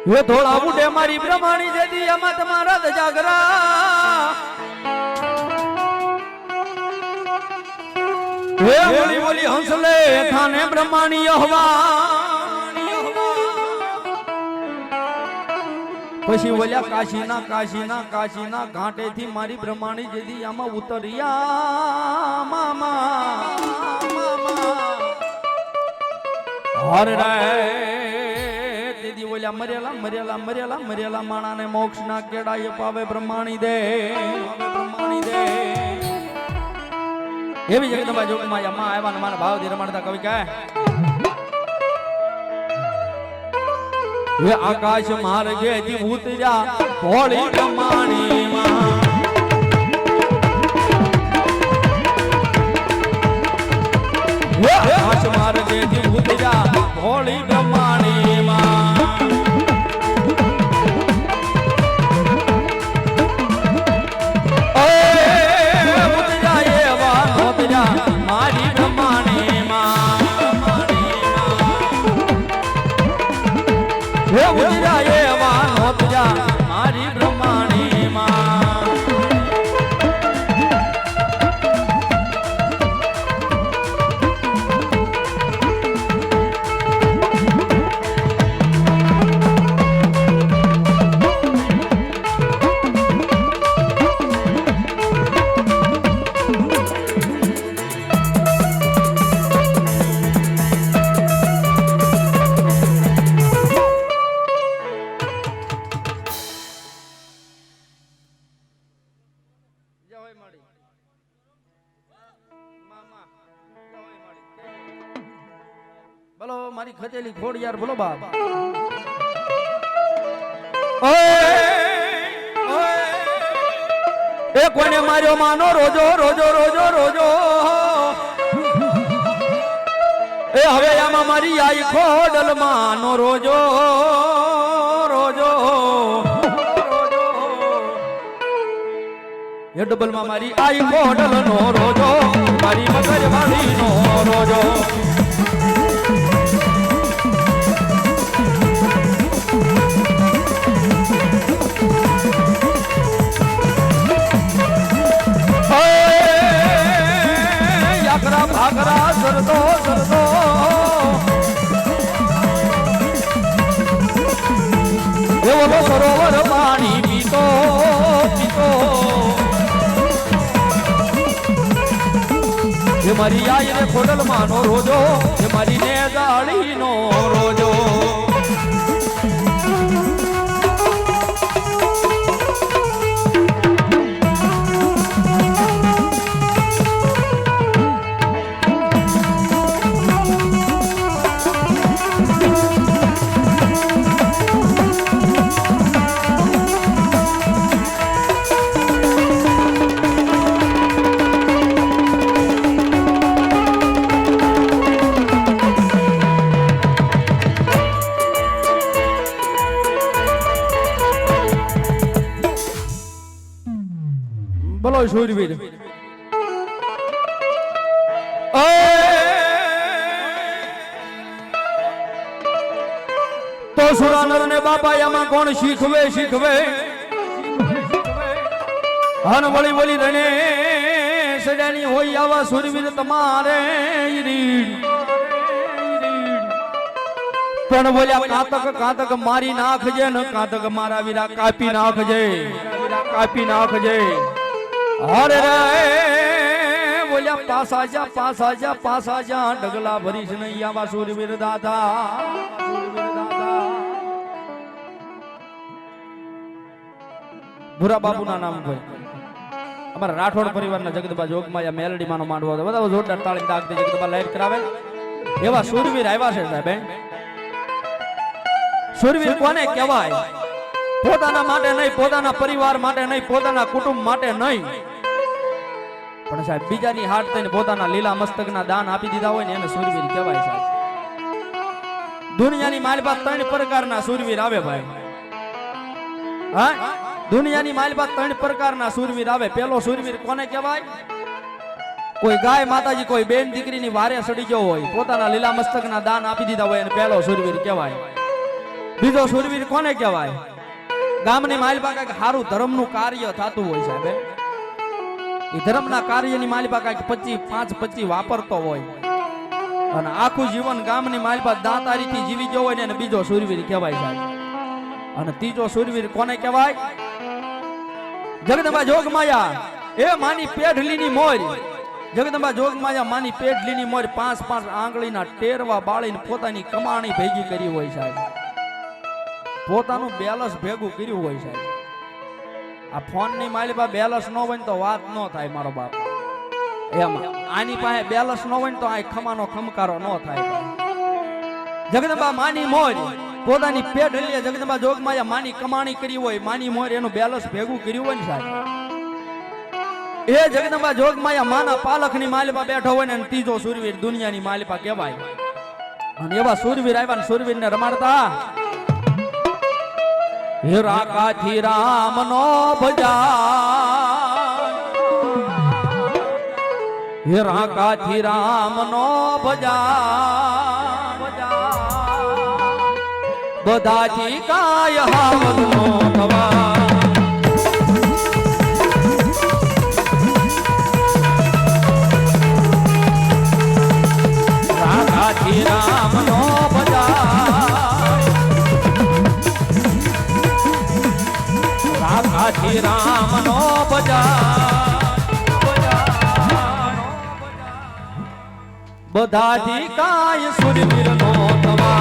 હે થોડા બુડે મારી બ્રહ્માણી જેદી આમાં તમારા જ જાગરા હે બોલી બોલી હંસલે થાને બ્રહ્માણી હવા પછી બોલ્યા કાશીના ઘાટેથી મારી બ્રહ્માણી જેદી આમાં ઉતર્યા મામા હર રે તેદી બોલ્યા મરેલા માણાને મોક્ષ ના કેડાય પાવે બ્રહ્માણી દે એવી જગદંબા જોગમાં માં આવ્યા ને મારા ભાવથી રમાડતા કવિ કહે હે આકાશ માર્ગે થી ઉતર્યા ભોળી બ્રહ્માણી માં હે આકાશ માર્ગે થી ઉતર્યા ભોળી બ્રહ્માણી માં મારી બ્રહ્માણી માં હે ઉજરા એવા નોતજા મારી બ્રહ્માણી માં બોલો મારી ખતેલી ખોડ યાર બોલો બાપ એ કોને માર્યો માનો રોજો એ હવે આમાં મારી આઈ ખોડલ માનો રોજો એ ડબલ માં મારી આઈ ખોડલ નો રોજો મારી મગજ વાળી નો રોજો ભાગરા સરદો એવો સરોવર પાણી પીતો એ મારી આઈ રે ખોડલ માનો રોજો એ મારી ને ગાળી નો રોજો બોલો શૂરવીર તો સુરાનર ને બાપા એમાં કોણ શીખવે શીખવે હન વળી વળી રણે સડાની હોય આવા સુરવીર તમારે પણ બોલ્યા કાતક કાતક મારી નાખજે ને કાતક મારા વીરા કાપી નાખજે હરે રે બોલ્યા પાસા જા ડગલા ભરીશ નહીં આવા સુરવીર દાદા ભૂરા બાબુના નામ કોઈ અમારા રાઠોડ પરિવારના જગદબા જોગમાયા મેલડી માનો માંડવો હતો બધા જોરદાર તાળી દાગતી જગદબા લાઈટ કરાવે એવા સુરવીર આવ્યા છે સાહેબ સુરવીર કોને કહેવાય પોતાના માટે નહીં પોતાના પરિવાર માટે નહીં પોતાના કુટુંબ માટે નહીં પણ સાહેબ બીજાની હાટ થઈને પોતાના લીલા મસ્તકના દાન આપી દીધા હોય ને એને સુરવીર કહેવાય સાહેબ દુનિયાની માલપા 3 પ્રકારના સુરવીર આવે ભાઈ હા દુનિયાની માલપા 3 પ્રકારના સુરવીર આવે પેલો સુરવીર કોને કહેવાય કોઈ ગાય માતાજી કોઈ બેન દીકરીની વારે સડી ગયો હોય પોતાના લીલા મસ્તકના દાન આપી દીધા હોય એને પેલો સુરવીર કહેવાય બીજો સુરવીર કોને કહેવાય ગામની માલપા કઈક સારું ધર્મનું કાર્ય થતું હોય સાહેબ એ ધર્મના કાર્યની માલપા કઈક 25 વાપરતો હોય અને આખું જીવન ગામની માલપા દાતારીથી જીવી ગયો હોય ને એને બીજો સુરવીર કહેવાય સાહેબ અને ત્રીજો સુરવીર કોને કહેવાય જગદંબા જોગમાયા એ માની પેઢલીની મોર જગદંબા જોગમાયા માની પેઢલીની મોર 5 આંગળીના ટેરવા બાળીને પોતાની કમાણી ભેગી કરી હોય સાહેબ પોતાનું બેલેન્સ ભેગું કર્યું હોય સાહેબ આ ફોનની માલિપા બેલેન્સ ન હોય તો વાત ન થાય મારો બાપ એમાં આની પાસે બેલેન્સ ન હોય તો આ ખમાનો ખમકારો ન થાય જગદંબા માની મોર પોતાની પેઢલીએ જગદંબા જોગમાયા માની કમાણી કરી હોય માની મોર એનું બેલેન્સ ભેગું કર્યું હોય ને સાહેબ એ જગદંબા જોગમાયા માના પાલખની માલિપા બેઠો હોય ને ત્રીજો સુરવીર દુનિયાની માલિપા કહેવાય અને એવા સુરવીર આવ્યા ને સુરવીરને રમાડતા હીરા કાથી રામ નો ભજા હીરા કાથી રામ નો ભજા બધાથી કાય હાવલ નો થવા રાકાથી રામ નો રાકાથી રામ નો બધાથી કાય સુરવીર નો થવા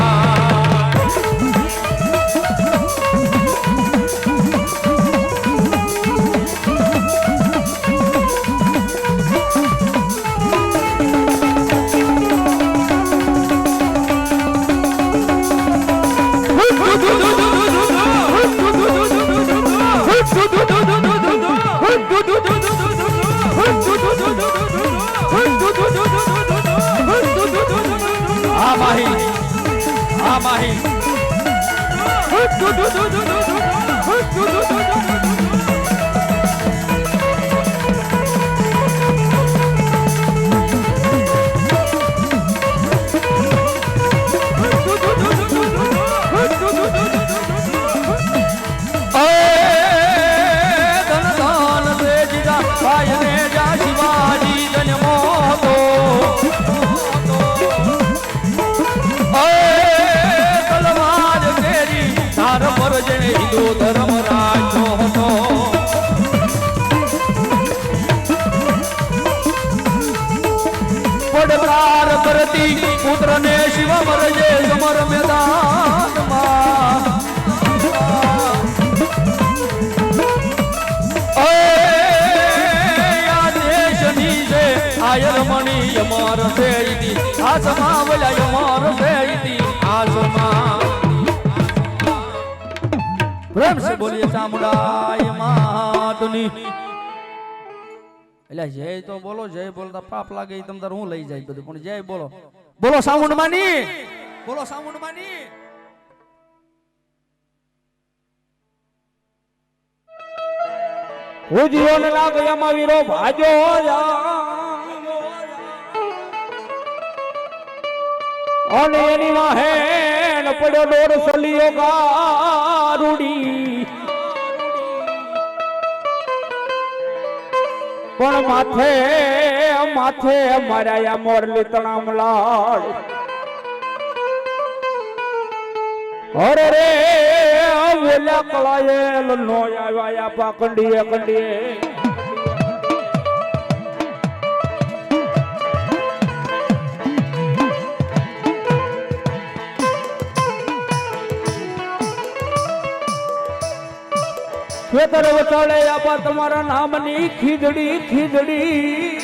હિન્દુ ધર્મ રાખ્યો હતો પડકાર કરતી પુત્ર ને શિવ મરજે સમર મેદાનમાં આ દેશની છે આયર મણી અમર છે આસમા વલાય અમર છે આસમા પ્રેમ से बोलिए चामुंडाई मातनी એટલે જય તો બોલો જય બોલતા પાપ લાગે તમ તાર હું લઈ જાય બધું પણ જય બોલો બોલો સામુંડ માની ઉજીઓ ને લાગયામાં વીરો ભાજો અને એની વાહે ન પડ્યો ડોર સલિયો ગારુડી પણ માથે માથે માર્યા મોરલી તણામ લાડ અરે રે ઓલા કળાયેલ નો આવ્યા પાકંડીએ કંડીએ ખેતર વચાળે આપા તમારા નામની ખીજડી ખીજડી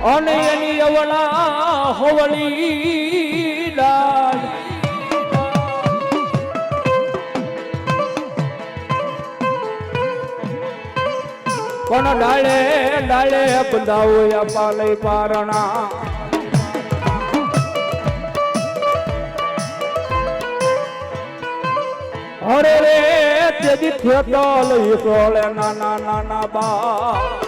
અને એની અવળા હોવળી ડાળ પણ ડાળે ડાળે બંધાવો આપા લઈ પારણા અરે રે તેજી ખેતો લઈ સોલે નાના નાના બા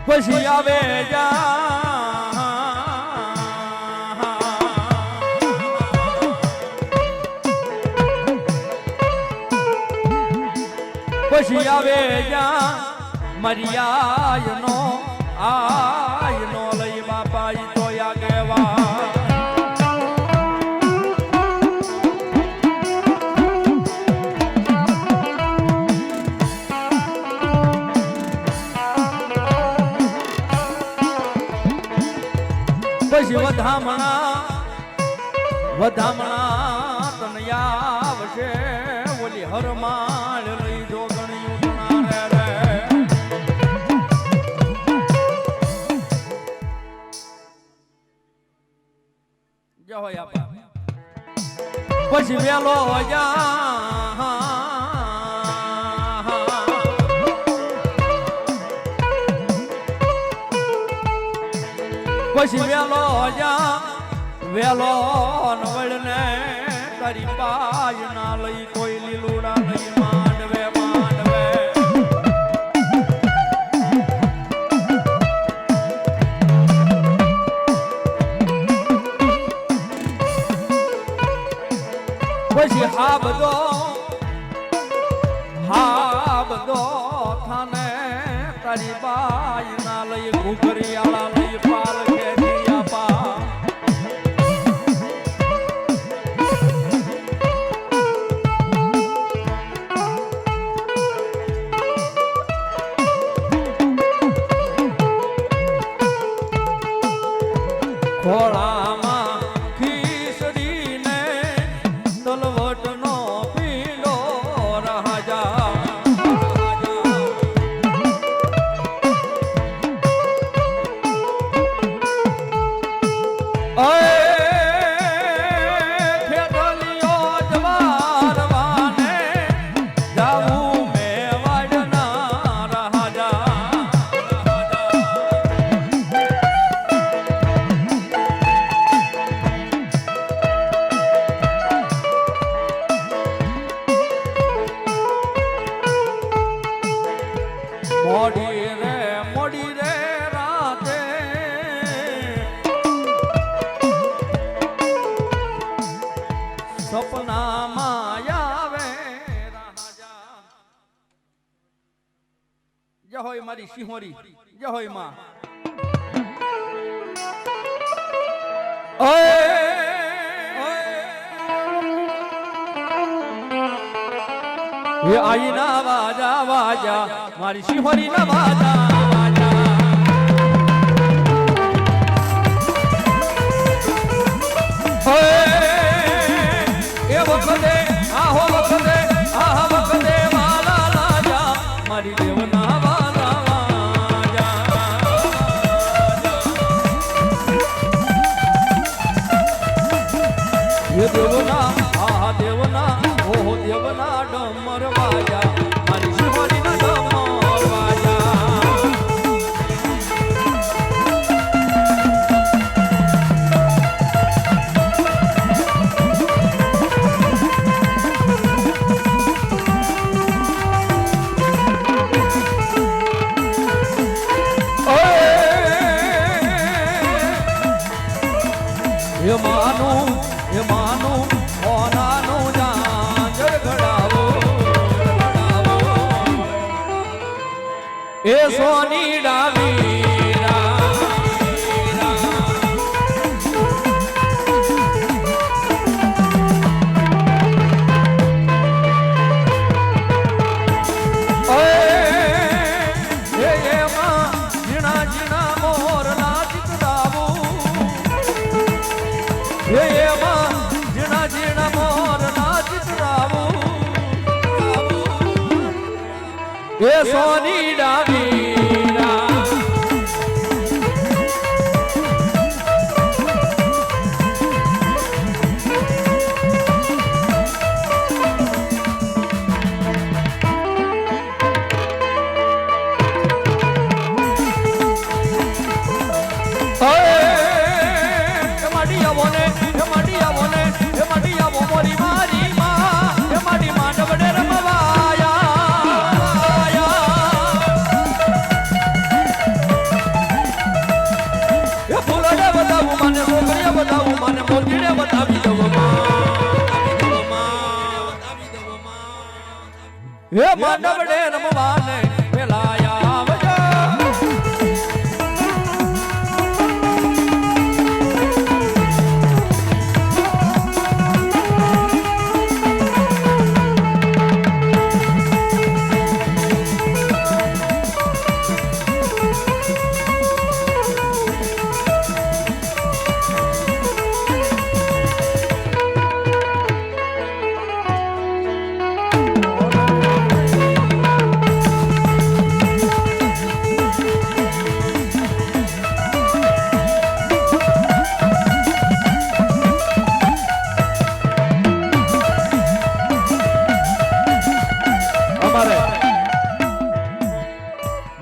પછી આવે જા પછી આવે જા મરિયાનો આયનો લઈ બાપા ઈ તો આગેવા પછી વધામણા તને આવશે ઓલી હરમાળ લઈ જો ગણ્યું રે જય હોય આપા પછી વેલો જા પછી વેલો જા વેલો નવળને તારી બાજ ના લઈ કોઈ લીલુડા લઈ માંડવે માંડવે પછી હા બધો થાને તારી બાજ ના લઈ ઘૂઘરિયાળા લઈ પાલ ખેતી આપા ખોળામાં ખીસડીને તલવટનો પીલો રાજા મોડી રે રાતે સપનામાં આવે રાજા જય હોય મારી સિંહોરી જય હોય માં એ આઈ ના વાજા વાજા મારી સિંહોરી ના વાજા વાજા એ વખતે આહો વખતે આહા વખતે વાલા લાજા મારી દેવના વાલા વાજા એ દેવના આહા દેવના ઓહો દેવના ડમર વાજા મારી સિંહોરી ના ડમર વાજા એ માનું ઓનાનું જાંજર ઘડાવો એ સોની ડાવી એ સોની ડાવીરા હે માંડવડે રમવાને પેલાયા આવજો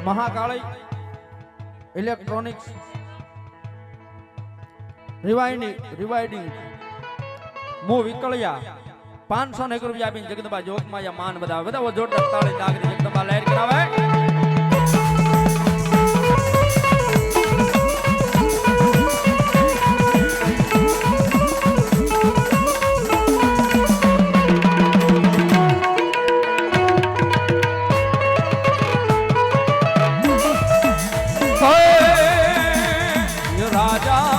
મહાકાળી ઇલેક્ટ્રોનિક્સ રિવાઇડિંગ મો વિકળિયા 501 રૂપિયા આપીને જગદંબા જોગમાયા માન બધા જોરદાર તાળી જાગરી જગદંબા લહેર કરાવે રાજા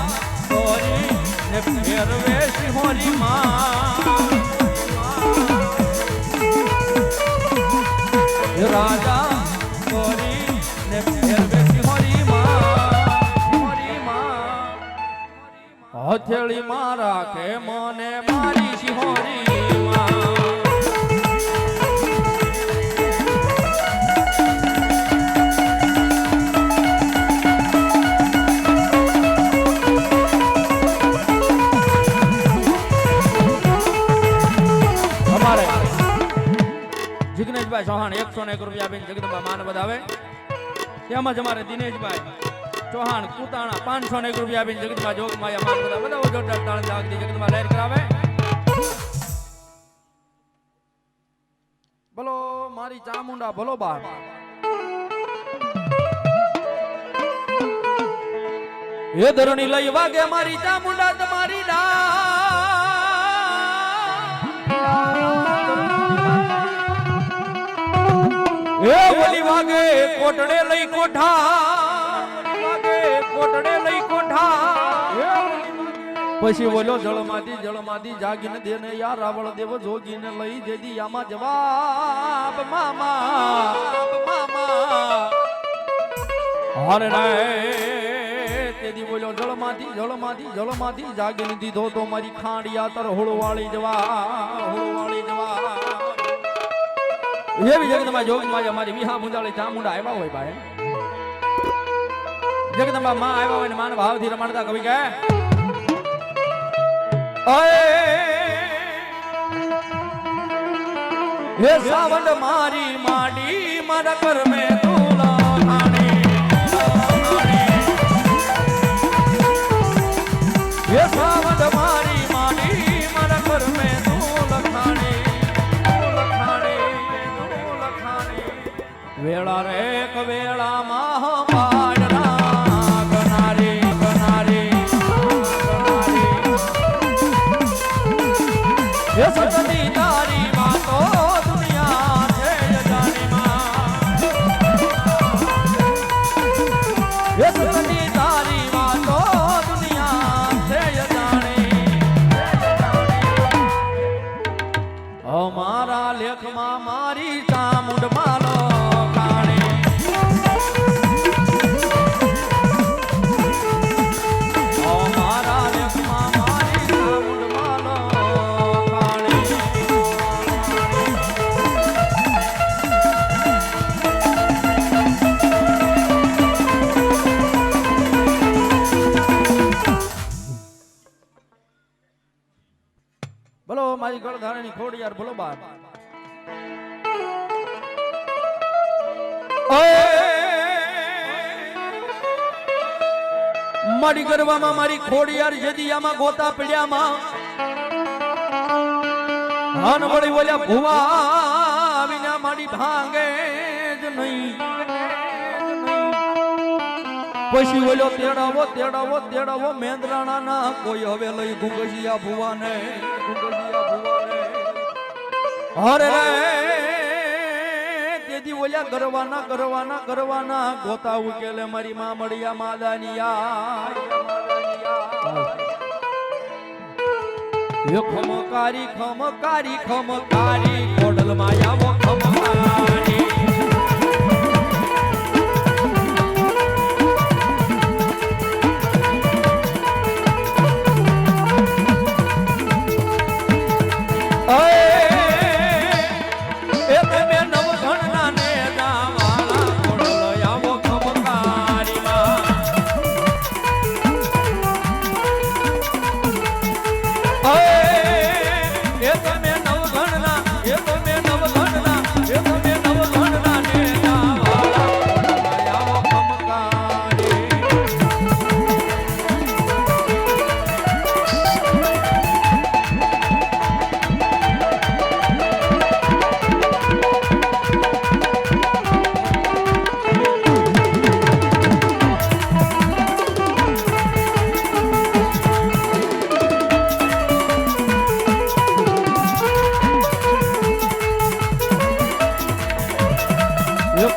ગોરી ને ફેરવે સિંહોરી માં હથેળી મારા કે મને મારી સિંહોરી જિગ્નેશભાઈ ચૌહાણ 101 રૂપિયા આપીને જગદંબા માન વધાવે તેમજ અમારે દિનેશભાઈ ચૌહાણ કુતાણા 501 રૂપિયા આપીને જગદંબા જોગમાયા માન વધાવે બધા જોરદાર તાળી જાગતી જગદંબા લહેર કરાવે બોલો મારી ચામુંડા બોલો બાર એ ધરણી લઈ વાગે મારી ચામુંડા તમારી એ ઓલી વાગે કોટડે લઈ કોઠા પછી બોલો જળમાંથી જાગીને દેને યાર રાવળ દેવ જોગીને લઈ દેદી આમાં જવાબ મામા હરે તેદી બોલો જળમાંથી જાગીને દીધો તો મારી ખાંડિયા તર હોળવાળી જવા એવી જગદંબા જોગમાં અમારી વિહા મુંજાળી ચામુંડા આવ્યા હોય ભાઈ જગદંબા માં આવ્યા હોય ને માન ભાવથી રમાડતા કવિ કહે હે સાવંડ મારી માડી મારા કર મે તુલા ખાણી હે સાવંડ મારી માડી મારા કર મે તુલા ખાણી વેળા રે કવેળા માં પાડના ગનારી બોલો મારી ગળધારણી ખોડિયાર બોલો બાપ મારી ગરવામાં મારી ખોડિયાર જદિયામાં ગોતા પડ્યામાં હાન વળી બોલ્યા ભુવા વિના મારી ભાંગે જ નહીં પછી બોલ્યો તેડાવો તેડાવો તેડાવો મેંદરાણા ના કોઈ હવે લઈ ગુંગસિયા ભુવાને અરે તેથી બોલ્યા ગરવાના ગરવાના ગરવાના ગોતા ઉકેલે મારી માં મળ્યા માદાનિયા ખમકારી ખમકારી ખમકારી ખોડલ માયાવો ખમકારી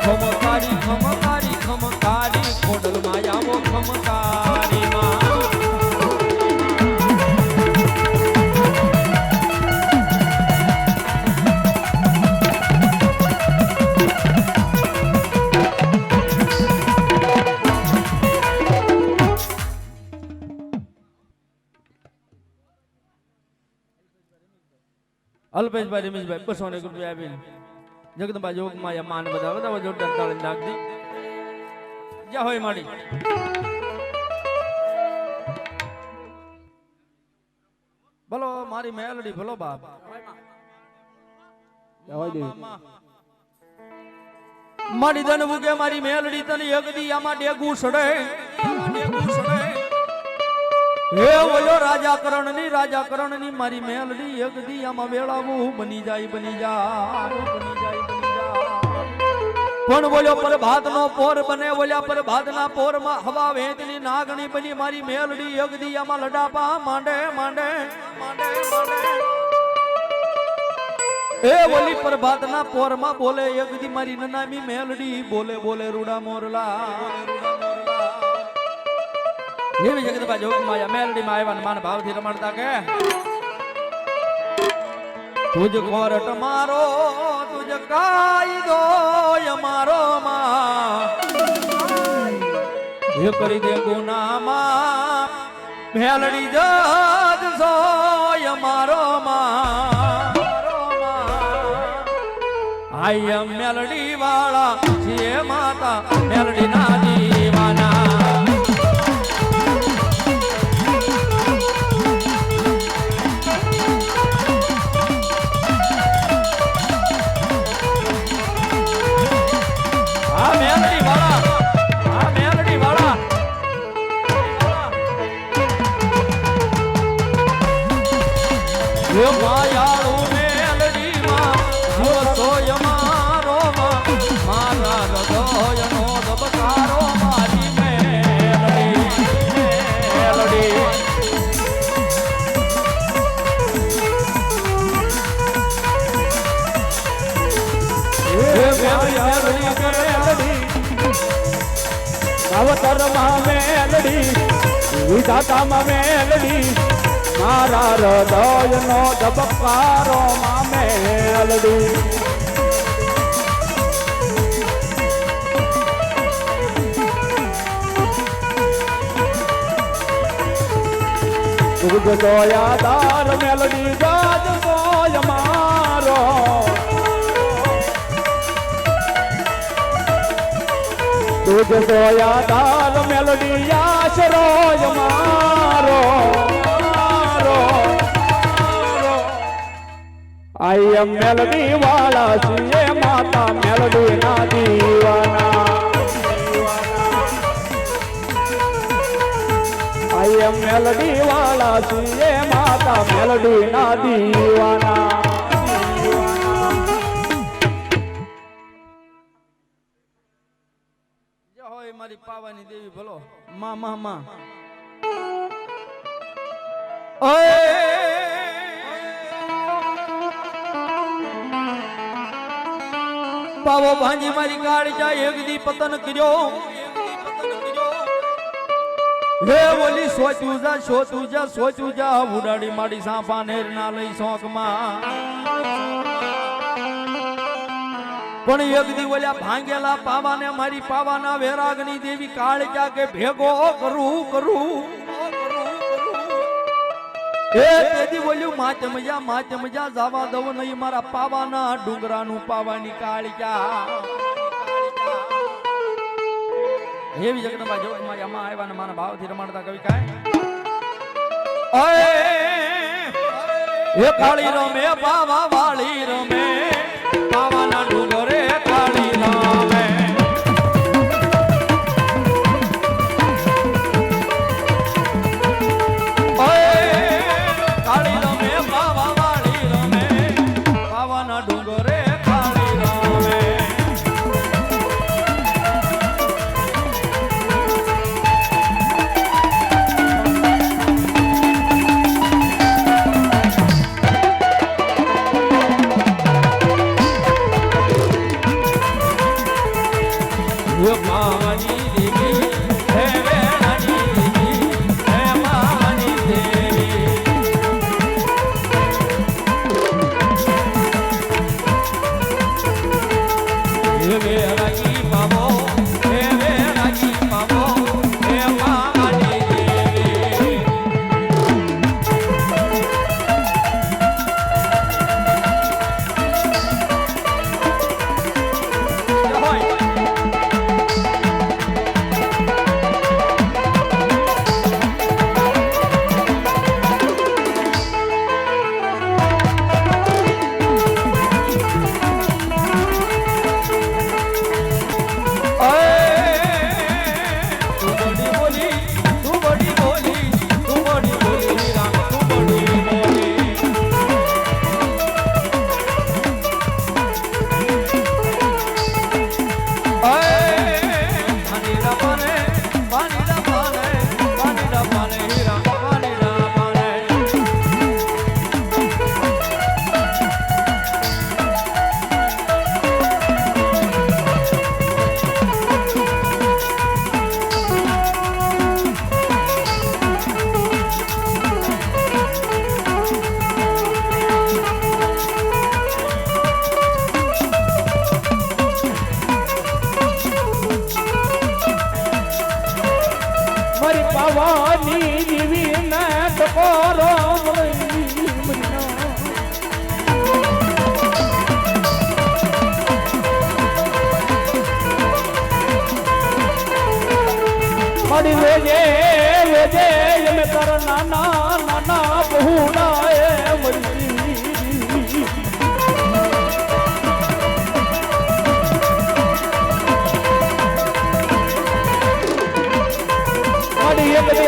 ખમકારી ખમકારી ખમકારી ખોડલ માયાવો ખમકારી અલ્પેશભાઈ રમેશભાઈ 200 રૂપિયા આપીને જગદંબા જોગમાં યા માન બધા બધા જોરદાર તાળી નાખ દે જ્યાં હોય માડી બોલો મારી મેલડી બોલો બાપ મારી ધન ઉગે મારી મેલડી તને યગદી આમાં ડેગું સડે હે ઓલો રાજા કરણ ની મારી મેલડી યગદી આમાં વેળાવું બની જાય પણ બોલ્યો પર ભાત નો પોર બને બોલ્યા પર ભાત ના પોર માં હવા વેચની નાગણી બની મારી મેલડી યગદી આમાં લડાપા માંડે એ બોલી પર ભાત ના પોર માં બોલે યગદી મારી નનામી મેલડી બોલે રૂડા મોરલા એવી જગદંબા જોગમાં મેલડી માં આવ્યા માન ભાવથી રમાડતા કે તુજ કોરટ મારો તુજ કાયદો અમારો માં એ કરી દે ગુનામાં મેલડી જજ સોય અમારો માં આય મેલડી વાળા છીએ માતા મેલડી ના દીવાના માયાળુ મેલડી માં સોય મારો મારા હૃદય નો ધબકારો મારી મેલડી અવતર માં મેલડી વિધાતા માં મેલડી મારા હૃદય નો ધબકારો માં મેલડી તુજ સોયાદાર મેલડી જાજ સોય મારો તુજ સોયાદાર મેલડી આશરો મારો આઈ એમ મેલડી વાળા છીએ માતા મેલડી ના દીવાના આઈ એમ મેલડી વાળા છીએ માતા મેલડી ના દીવાના જય હોય મારી પાવાની દેવી ભલો માં માં માં ઓય પાવો ભાંજી મારી કાળી જાય એક દી પતન કર્યો હે બોલી સોચું જા ઉડાડી માડી સાફા નેર ના લઈ શોકમાં પણ એક દી ઓલ્યા ભાંગેલા પાવાને મારી પાવાના વેરાગની દેવી કાળજા કે ભેગો કરું એ તેદી બોલ્યું માચમ જા જાવા દવ નહીં મારા પાવાના ડુંગરાનું પાવાની કાળજા એવી જગદંબા જોગ મારી અમ્મા આવ્યા ને મારા ભાવથી રમાડતા કવિ કાય એ કાળી રમે પાવા વાળી રમે પાવાના ડુંગરે કાળી રમે કાળી રમે પાવા વાળી રમે પાવાના ડુંગરે કાળી રમે માની દેવી હે વેણાની દેવી હે માની દેવી હે વેણાની પાવો હે વેણાની પાવો હે માની દેવી પાવાની દેવી ને ટકોરો મળી વેજે એમ કર નાના બહુડા એ મળી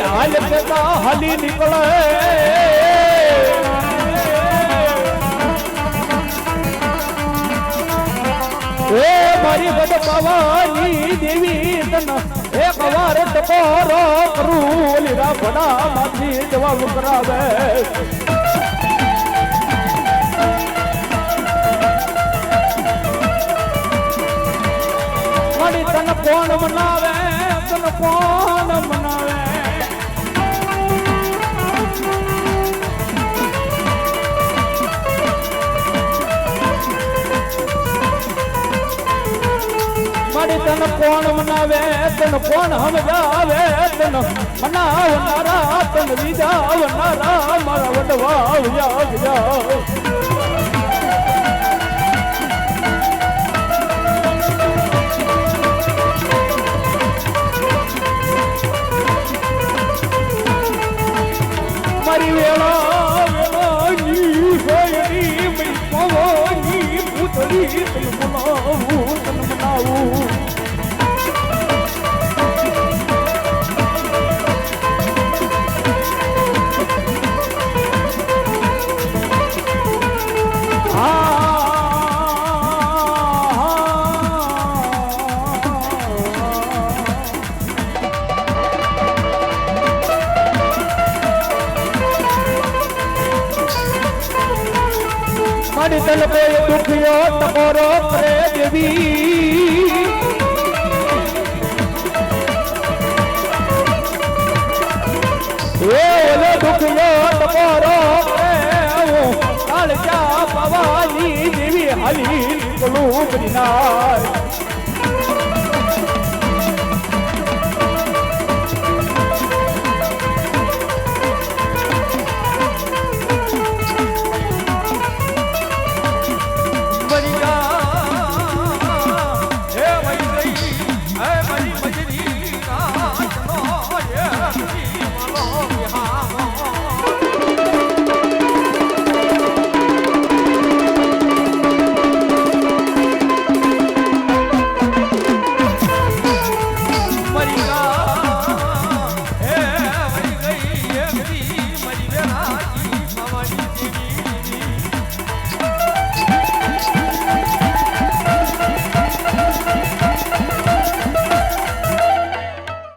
હાલ કેતા હાલી નીકળે એ મારી ગઢ પાવાની દેવી તન એક વાર ટકોરો કરું લીરા ભડા માંથી જવાબ કરાવે મારી તન કોણ મનાવે તન કોણ મનાવે તન કોણ મનાવે તન કોણ સમજાવે તન મનાવનારા તન વિજાવનારા મારા વડવા જાવ મારી વેળા વેળાની સોયરી મરી અડતલ કોઈ દુખ્યો ટકોરો કરે દેવી એ ઓલો દુખ્યો ટકોરો કરે કાળજા પવાની દેવી હાલી નીકળું બનનાર